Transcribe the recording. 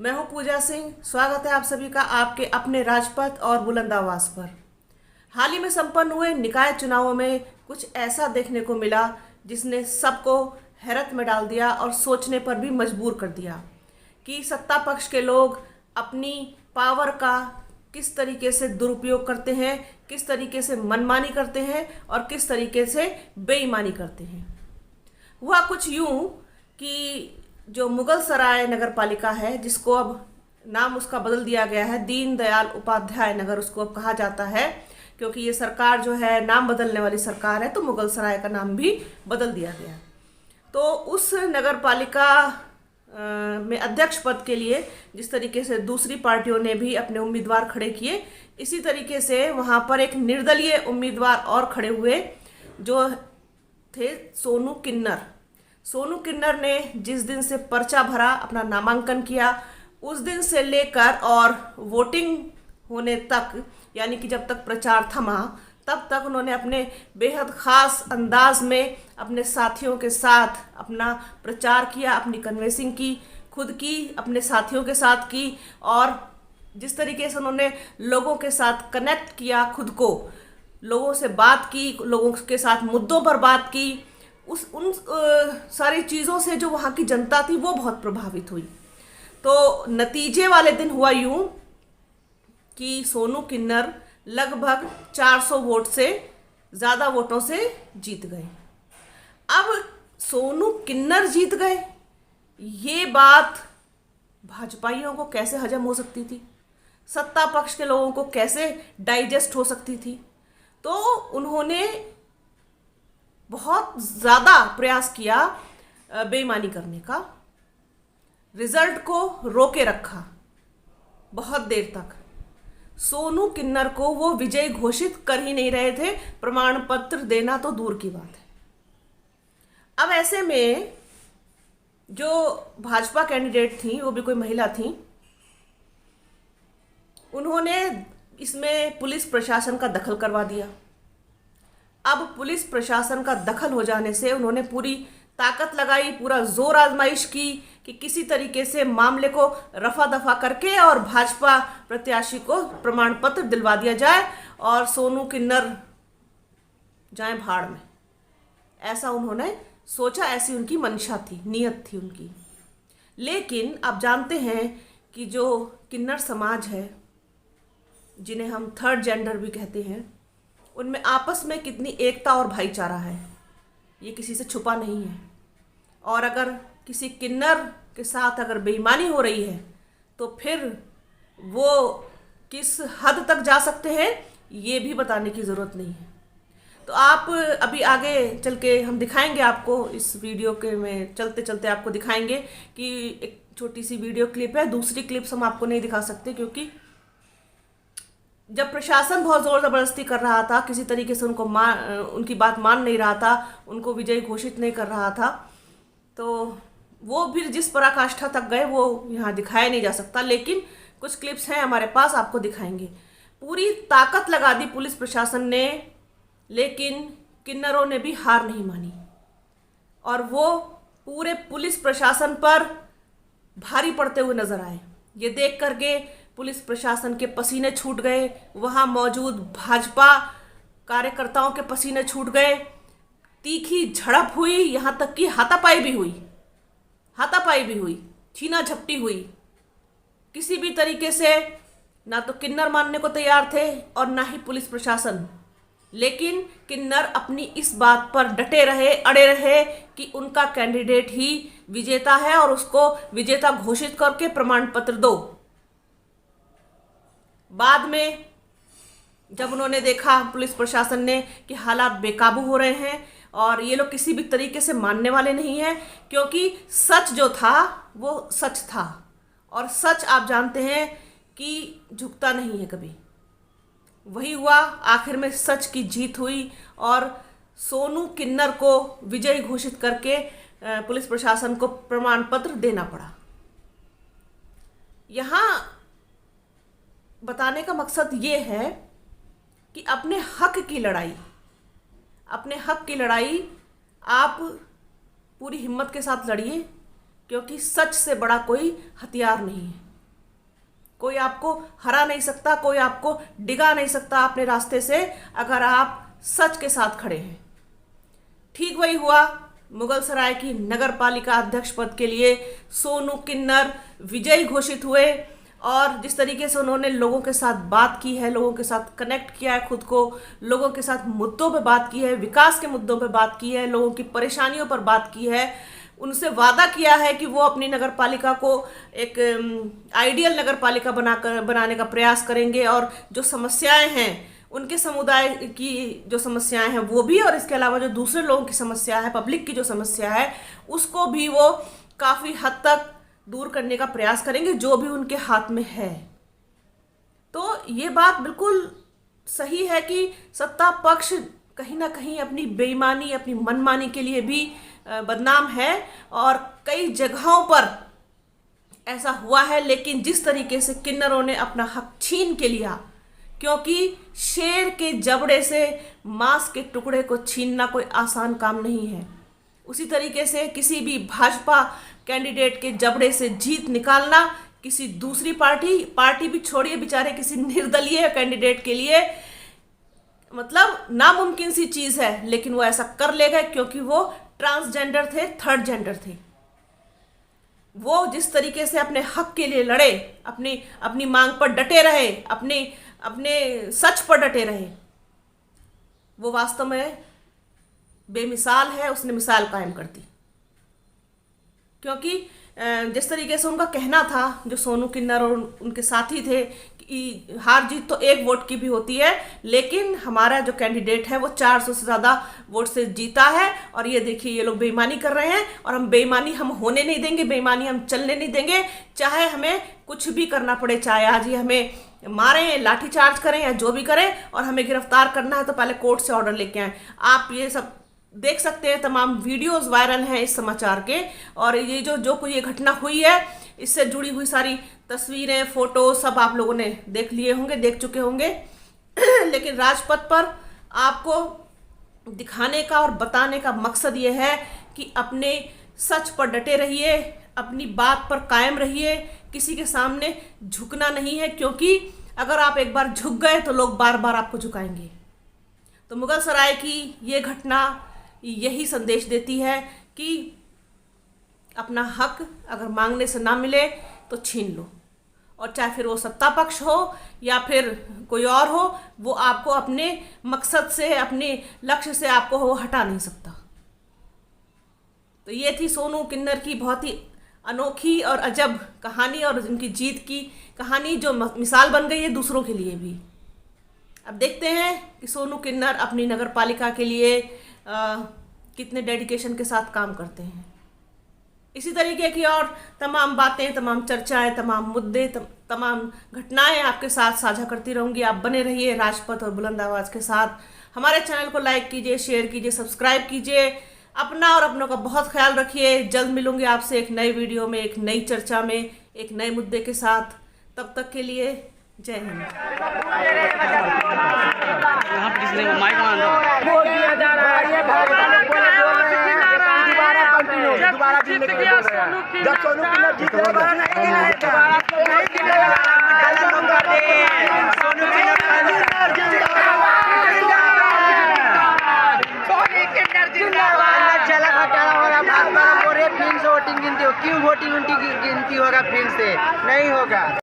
मैं हूं पूजा सिंह। स्वागत है आप सभी का आपके अपने राजपथ और बुलंद आवाज पर। हाल ही में संपन्न हुए निकाय चुनावों में कुछ ऐसा देखने को मिला जिसने सबको हैरत में डाल दिया और सोचने पर भी मजबूर कर दिया कि सत्ता पक्ष के लोग अपनी पावर का किस तरीके से दुरुपयोग करते हैं, किस तरीके से मनमानी करते हैं और किस तरीके से बेईमानी करते हैं। हुआ कुछ यूं कि जो मुगल सराय नगर पालिका है, जिसको अब नाम उसका बदल दिया गया है, दीनदयाल उपाध्याय नगर उसको अब कहा जाता है, क्योंकि ये सरकार जो है नाम बदलने वाली सरकार है, तो मुगल सराय का नाम भी बदल दिया गया। तो उस नगर पालिका में अध्यक्ष पद के लिए जिस तरीके से दूसरी पार्टियों ने भी अपने उम्मीदवार खड़े किए, इसी तरीके से वहाँ पर एक निर्दलीय उम्मीदवार और खड़े हुए जो थे सोनू किन्नर। सोनू किन्नर ने जिस दिन से पर्चा भरा, अपना नामांकन किया, उस दिन से लेकर और वोटिंग होने तक, यानी कि जब तक प्रचार थमा, तब तक उन्होंने अपने बेहद ख़ास अंदाज में अपने साथियों के साथ अपना प्रचार किया, अपनी कन्वेंसिंग की, खुद की, अपने साथियों के साथ की, और जिस तरीके से उन्होंने लोगों के साथ कनेक्ट किया, खुद को लोगों से बात की, लोगों के साथ मुद्दों पर बात की, उन सारी चीज़ों से जो वहाँ की जनता थी वो बहुत प्रभावित हुई। तो नतीजे वाले दिन हुआ यूं कि सोनू किन्नर लगभग 400 वोट से ज़्यादा वोटों से जीत गए। अब सोनू किन्नर जीत गए, ये बात भाजपाइयों को कैसे हजम हो सकती थी, सत्ता पक्ष के लोगों को कैसे डाइजेस्ट हो सकती थी। तो उन्होंने बहुत ज़्यादा प्रयास किया बेईमानी करने का, रिजल्ट को रोके रखा बहुत देर तक। सोनू किन्नर को वो विजयी घोषित कर ही नहीं रहे थे, प्रमाण पत्र देना तो दूर की बात है। अब ऐसे में जो भाजपा कैंडिडेट थी, वो भी कोई महिला थी, उन्होंने इसमें पुलिस प्रशासन का दखल करवा दिया। अब पुलिस प्रशासन का दखल हो जाने से उन्होंने पूरी ताकत लगाई, पूरा जोर आजमाइश की कि किसी तरीके से मामले को रफा दफा करके और भाजपा प्रत्याशी को प्रमाण पत्र दिलवा दिया जाए और सोनू किन्नर जाए भाड़ में। ऐसा उन्होंने सोचा, ऐसी उनकी मंशा थी, नीयत थी उनकी। लेकिन आप जानते हैं कि जो किन्नर समाज है, जिन्हें हम थर्ड जेंडर भी कहते हैं, उनमें आपस में कितनी एकता और भाईचारा है, ये किसी से छुपा नहीं है। और अगर किसी किन्नर के साथ अगर बेईमानी हो रही है तो फिर वो किस हद तक जा सकते हैं, ये भी बताने की ज़रूरत नहीं है। तो आप अभी आगे चल के हम दिखाएंगे आपको, इस वीडियो के में चलते चलते आपको दिखाएंगे कि एक छोटी सी वीडियो क्लिप है। दूसरी क्लिप्स हम आपको नहीं दिखा सकते, क्योंकि जब प्रशासन बहुत ज़ोर ज़बरदस्ती कर रहा था, किसी तरीके से उनकी बात मान नहीं रहा था, उनको विजयी घोषित नहीं कर रहा था, तो वो फिर जिस पराकाष्ठा तक गए वो यहाँ दिखाया नहीं जा सकता। लेकिन कुछ क्लिप्स हैं हमारे पास, आपको दिखाएंगे। पूरी ताकत लगा दी पुलिस प्रशासन ने, लेकिन किन्नरों ने भी हार नहीं मानी और वो पूरे पुलिस प्रशासन पर भारी पड़ते हुए नजर आए। ये देख करके पुलिस प्रशासन के पसीने छूट गए, वहाँ मौजूद भाजपा कार्यकर्ताओं के पसीने छूट गए, तीखी झड़प हुई, यहाँ तक कि हाथापाई भी हुई, छीना झपटी हुई। किसी भी तरीके से ना तो किन्नर मानने को तैयार थे और ना ही पुलिस प्रशासन। लेकिन किन्नर अपनी इस बात पर डटे रहे, अड़े रहे कि उनका कैंडिडेट ही विजेता है और उसको विजेता घोषित करके प्रमाण पत्र दो। बाद में जब उन्होंने देखा पुलिस प्रशासन ने कि हालात बेकाबू हो रहे हैं और ये लोग किसी भी तरीके से मानने वाले नहीं हैं, क्योंकि सच जो था वो सच था, और सच आप जानते हैं कि झुकता नहीं है कभी। वही हुआ, आखिर में सच की जीत हुई और सोनू किन्नर को विजयी घोषित करके पुलिस प्रशासन को प्रमाण पत्र देना पड़ा। यहाँ बताने का मकसद ये है कि अपने हक की लड़ाई आप पूरी हिम्मत के साथ लड़िए, क्योंकि सच से बड़ा कोई हथियार नहीं है। कोई आपको हरा नहीं सकता, कोई आपको डिगा नहीं सकता अपने रास्ते से, अगर आप सच के साथ खड़े हैं। ठीक वही हुआ, मुगलसराय की नगर पालिका अध्यक्ष पद के लिए सोनू किन्नर विजयी घोषित हुए। और जिस तरीके से उन्होंने लोगों के साथ बात की है, लोगों के साथ कनेक्ट किया है खुद को, लोगों के साथ मुद्दों पे बात की है, विकास के मुद्दों पे बात की है, लोगों की परेशानियों पर बात की है, उनसे वादा किया है कि वो अपनी नगर पालिका को एक आइडियल नगर पालिका बनाने का प्रयास करेंगे, और जो समस्याएं हैं उनके समुदाय की जो समस्याएं हैं वो भी, और इसके अलावा जो दूसरे लोगों की समस्या है, पब्लिक की जो समस्या है, उसको भी वो काफ़ी हद तक दूर करने का प्रयास करेंगे, जो भी उनके हाथ में है। तो ये बात बिल्कुल सही है कि सत्ता पक्ष कहीं ना कहीं अपनी बेईमानी, अपनी मनमानी के लिए भी बदनाम है, और कई जगहों पर ऐसा हुआ है। लेकिन जिस तरीके से किन्नरों ने अपना हक छीन के लिया, क्योंकि शेर के जबड़े से मांस के टुकड़े को छीनना कोई आसान काम नहीं है, उसी तरीके से किसी भी भाजपा कैंडिडेट के जबड़े से जीत निकालना किसी दूसरी पार्टी भी छोड़िए, बेचारे किसी निर्दलीय कैंडिडेट के लिए मतलब नामुमकिन सी चीज़ है। लेकिन वो ऐसा कर ले गए, क्योंकि वो ट्रांसजेंडर थे, थर्ड जेंडर थे। वो जिस तरीके से अपने हक के लिए लड़े, अपनी मांग पर डटे रहे, अपने सच पर डटे रहे, वो वास्तव में बेमिसाल है। उसने मिसाल कायम कर दी, क्योंकि जिस तरीके से उनका कहना था, जो सोनू किन्नर और उनके साथी थे, कि हार जीत तो एक वोट की भी होती है, लेकिन हमारा जो कैंडिडेट है वो 400 से ज़्यादा वोट से जीता है, और ये देखिए ये लोग बेईमानी कर रहे हैं, और हम बेईमानी हम होने नहीं देंगे, बेईमानी हम चलने नहीं देंगे, चाहे हमें कुछ भी करना पड़े, चाहे आज ही हमें मारें, लाठीचार्ज करें या जो भी करें, और हमें गिरफ्तार करना है तो पहले कोर्ट से ऑर्डर लेके आएँ। आप ये सब देख सकते हैं, तमाम वीडियोस वायरल हैं इस समाचार के, और ये जो कोई ये घटना हुई है, इससे जुड़ी हुई सारी तस्वीरें, फोटो सब आप लोगों ने देख लिए होंगे, देख चुके होंगे। लेकिन राजपथ पर आपको दिखाने का और बताने का मकसद ये है कि अपने सच पर डटे रहिए, अपनी बात पर कायम रहिए, किसी के सामने झुकना नहीं है, क्योंकि अगर आप एक बार झुक गए तो लोग बार बार आपको झुकाएंगे। तो मुगलसराय की ये घटना यही संदेश देती है कि अपना हक अगर मांगने से ना मिले तो छीन लो, और चाहे फिर वो सत्ता पक्ष हो या फिर कोई और हो, वो आपको अपने मकसद से, अपने लक्ष्य से आपको वो हटा नहीं सकता। तो ये थी सोनू किन्नर की बहुत ही अनोखी और अजब कहानी, और उनकी जीत की कहानी, जो मिसाल बन गई है दूसरों के लिए भी। अब देखते हैं कि सोनू किन्नर अपनी नगर पालिका के लिए कितने डेडिकेशन के साथ काम करते हैं। इसी तरीके की और तमाम बातें, तमाम चर्चाएं, तमाम मुद्दे, तमाम घटनाएं आपके साथ साझा करती रहूंगी। आप बने रहिए राजपथ और बुलंद आवाज़ के साथ। हमारे चैनल को लाइक कीजिए, शेयर कीजिए, सब्सक्राइब कीजिए। अपना और अपनों का बहुत ख्याल रखिए। जल्द मिलूंगी आपसे एक नई वीडियो में, एक नई चर्चा में, एक नए मुद्दे के साथ। तब तक के लिए जय हिंद। दोबारा जीतने के लिए बोल रहे हैं। जब सोनू किन्नर जीतेगा वोटिंग गिनती हो, क्यों वोटिंग उनकी गिनती होगा फिर से? नहीं होगा।